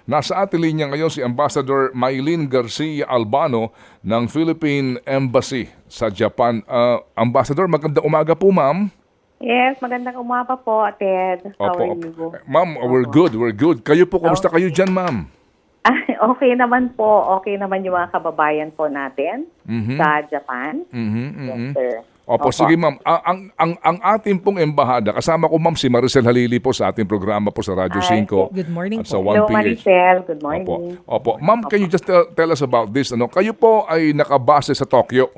Nasa ating linya ngayon si Ambassador Mylene Garcia Albano ng Philippine Embassy sa Japan. Ambassador, magandang umaga po, ma'am. Yes, magandang umaga po, Ted. How are Opo. you? Ma'am, we're Opo. good, we're good. Kayo po, kumusta kayo Okay. dyan, ma'am? Okay naman po. Okay naman yung mga kababayan po natin sa Japan. Yes, sir. Opo, sige ma'am. Ang ating pong embahada, kasama ko ma'am si Maricel Halili po sa ating programa po sa Radyo Ay, 5 Good morning at sa po. Hello, 1PH. Maricel. Good Opo. morning. Opo. Ma'am, can you just tell us about this? Kayo po ay nakabase sa Tokyo.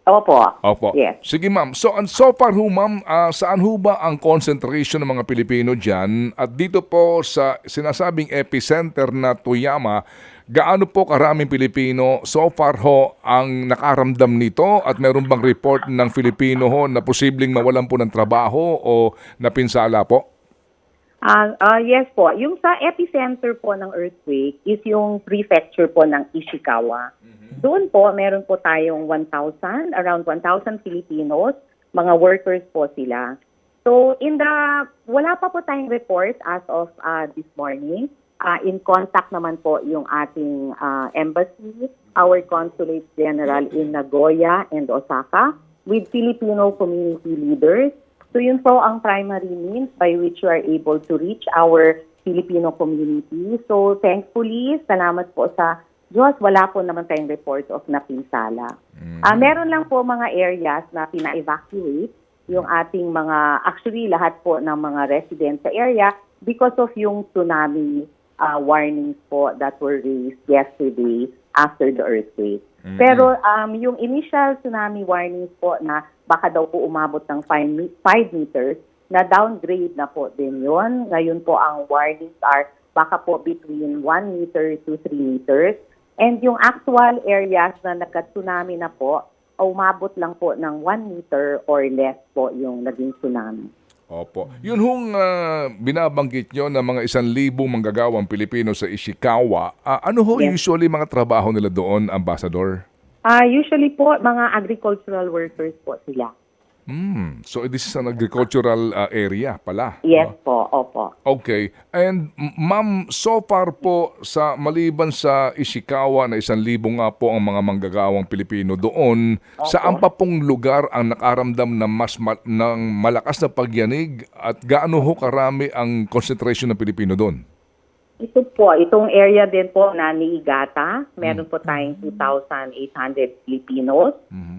Opo. Opo. Yes. Sige ma'am. So far ho ma'am, saan ho ba ang concentration ng mga Pilipino dyan? At dito po sa sinasabing epicenter na Toyama, gaano po karaming Pilipino so far ho ang nakaramdam nito? At meron bang report ng Filipino ho na posibleng mawalan po ng trabaho o napinsala po? Yes po. Yung sa epicenter po ng earthquake is yung prefecture po ng Ishikawa. Doon po, meron po tayong around 1,000 Filipinos, mga workers po sila. So, wala pa po tayong report as of this morning. In contact naman po yung ating embassy, our consulate general in Nagoya and Osaka with Filipino community leaders. So yun po ang primary means by which we are able to reach our Filipino community. So thankfully, salamat po sa Diyos, wala po naman tayong reports of napinsala. Meron lang po mga areas na pina-evacuate yung ating actually lahat po ng mga residents sa area because of yung tsunami warnings po that were raised yesterday after the earthquake. Pero yung initial tsunami warnings po na baka daw po umabot ng 5 meters, na downgrade na po din yun. Ngayon po ang warnings are baka po between 1 meter to 3 meters. And yung actual areas na nagka-tsunami na po, umabot lang po ng 1 meter or less po yung naging tsunami. Opo. Yun hong binabanggit nyo na mga 1,000 manggagawang Pilipino sa Ishikawa, ano ho Yes. usually mga trabaho nila doon, Ambassador? Usually po, mga agricultural workers po sila. So this is an agricultural area pala. Yes po, opo. Okay. And ma'am, so far po maliban sa Ishikawa na 1,000 nga po ang mga manggagawang Pilipino doon, saan pa pong lugar ang nakaramdam na ng malakas na pagyanig at gaano ho karami ang concentration ng Pilipino doon? Ito po, itong area din po na Niigata, meron po tayong 2,800 Filipinos.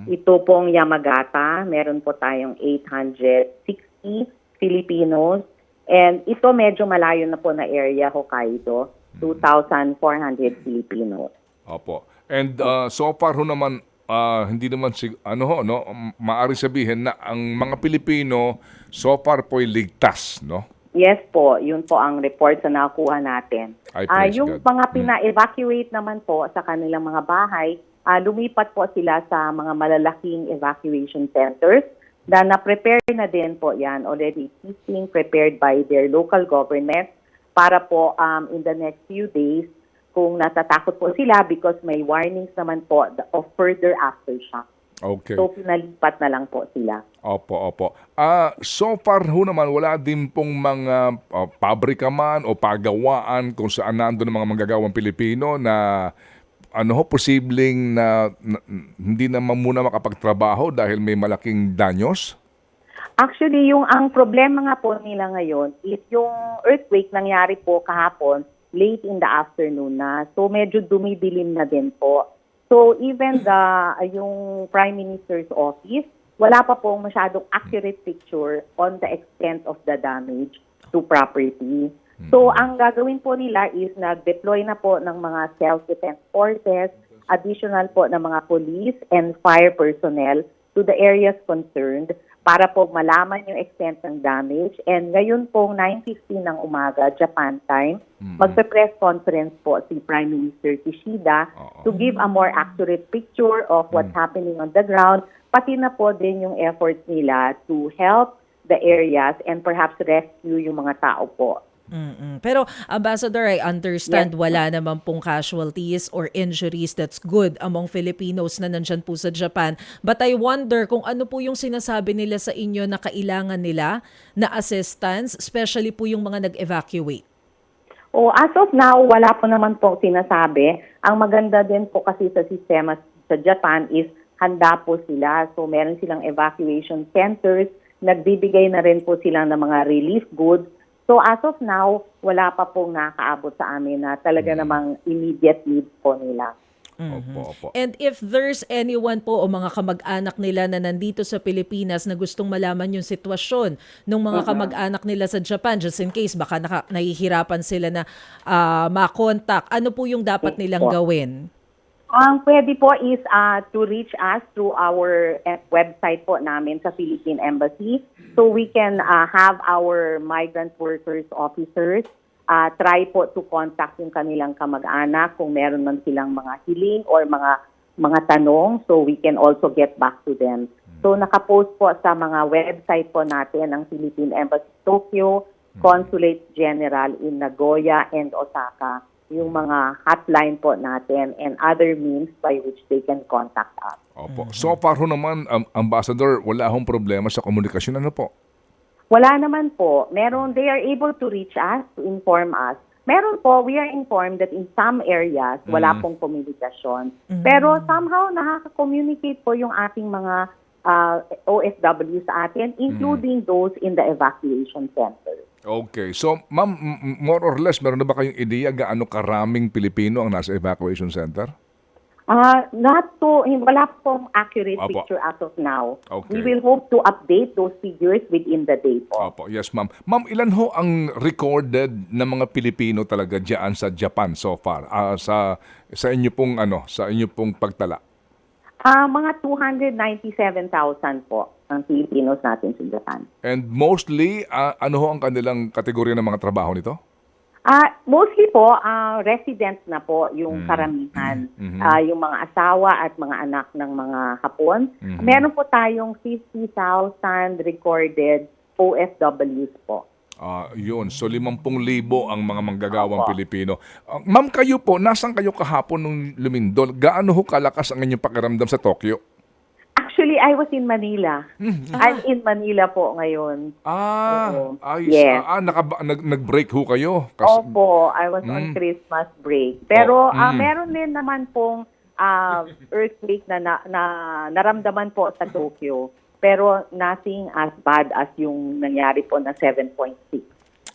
Ito pong Yamagata, meron po tayong 860 Filipinos. And ito medyo malayo na po na area, Hokkaido, 2,400 Filipinos. Opo. And so far ho naman, hindi naman maaari sabihin na ang mga Pilipino so far po ay ligtas, no? Yes po, yun po ang report na nakuha natin. I praise Yung God. mga pina-evacuate naman po sa kanilang mga bahay, lumipat po sila sa mga malalaking evacuation centers na prepare na din po yan, already being prepared by their local government para po in the next few days kung natatakot po sila because may warnings naman po of further aftershock. Okay. So pinalipat na lang po sila. Opo. So far ho naman, wala din pong mga pabrika man o pagawaan kung saan nandun ang mga manggagawang Pilipino na posibleng na hindi naman muna makapagtrabaho dahil may malaking danyos? Actually, ang problema nga po nila ngayon is yung earthquake nangyari po kahapon late in the afternoon na. So medyo dumidilim na din po. So even yung Prime Minister's office, wala pa pong masyadong accurate picture on the extent of the damage to property. So ang gagawin po nila is nag-deploy na po ng mga self-defense forces, additional po ng mga police and fire personnel to the areas concerned para po malaman yung extent ng damage. And ngayon pong 9:15 ng umaga, Japan time, magpe-press conference po si Prime Minister Kishida to give a more accurate picture of what's happening on the ground, pati na po din yung efforts nila to help the areas and perhaps rescue yung mga tao po. Pero Ambassador, I understand wala naman pong casualties or injuries. That's good among Filipinos na nandyan po sa Japan. But I wonder kung ano po yung sinasabi nila sa inyo na kailangan nila na assistance, especially po yung mga nag-evacuate. O as of now, wala po naman po sinasabi. Ang maganda din po kasi sa sistema sa Japan is handa po sila. So meron silang evacuation centers, nagbibigay na rin po sila ng mga relief goods. So as of now, wala pa pong nakaabot sa amin na talaga namang immediate needs po nila. Opo. And if there's anyone po o mga kamag-anak nila na nandito sa Pilipinas na gustong malaman yung sitwasyon ng mga kamag-anak nila sa Japan, just in case baka nahihirapan sila na makontak, ano po yung dapat nilang gawin? Ang pwede po is to reach us through our website po namin sa Philippine Embassy. So we can have our migrant workers officers try po to contact yung kanilang kamag-anak kung meron man silang mga hiling or mga tanong, so we can also get back to them. So nakapost po sa mga website po natin ang Philippine Embassy Tokyo, Consulate General in Nagoya and Osaka, yung mga hotline po natin and other means by which they can contact us. Opo. So far ho naman, Ambassador, wala hong problema sa komunikasyon. Ano po? Wala naman po. They are able to reach us, to inform us. Meron po, we are informed that in some areas, wala pong komunikasyon. Pero somehow, nakaka-communicate po yung ating mga OFW sa atin, including those in the evacuation center. Okay. So, ma'am, more or less, meron na ba kayong ideya gaano karaming Pilipino ang nasa evacuation center? Wala pong accurate Opo. picture as of now. Okay. We will hope to update those figures within the day po. Opo, yes ma'am. Ma'am, ilan ho ang recorded na mga Pilipino talaga diyan sa Japan so far? Sa inyo pong pagtala. Mga 297,000 po ang Filipinos natin sa Japan. And mostly, ano ho ang kanilang kategorya ng mga trabaho nito? Mostly po, residents na po yung karamihan. Yung mga asawa at mga anak ng mga Hapon. Meron po tayong 50,000 recorded OFWs po. Yun. So, 50,000 ang mga manggagawang Pilipino. Ma'am, kayo po, nasan kayo kahapon nung lumindol? Gaano ho kalakas ang inyong pakiramdam sa Tokyo? Actually, I was in Manila. I'm in Manila po ngayon. Oo. Ayos. Yes. Nag-break ho kayo? Opo, I was on Christmas break. Pero meron din naman pong earthquake na naramdaman po sa Tokyo. Pero nothing as bad as yung nangyari po na 7.6.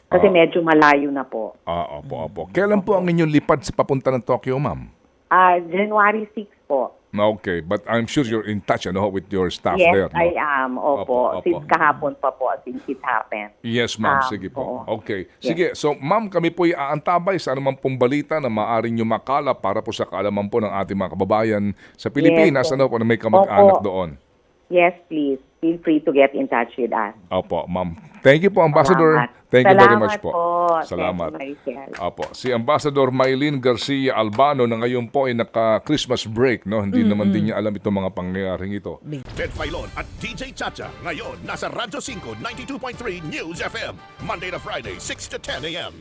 Kasi medyo malayo na po. Opo. Kailan po ang inyong lipad sa papunta ng Tokyo, ma'am? January 6 po. Okay, but I'm sure you're in touch with your staff Yes, there. No? I am. Opo. Opo. Since kahapon pa po, since it happened. Yes, ma'am. Sige po. Oo. Okay. Sige. So, ma'am, kami po aantabay sa anumang pong balita na maaaring nyo makala para po sa kaalaman po ng ating mga kababayan sa Pilipinas. Yes, po na may kamag-anak Opo. doon. Yes, please. Feel free to get in touch with us. Opo, ma'am. Thank you po, Ambassador. Salamat. Thank you very much Salamat po. po. Salamat. Thank you, Maricel. Opo, si Ambassador Maylene Garcia Albano na ngayon po ay naka-Christmas break, no? Hindi naman din niya alam itong mga pangyayaring ito. Ted Filon at DJ Chacha. Ngayon, nasa Radyo 5, 92.3 News FM. Monday to Friday, 6 to 10 a.m.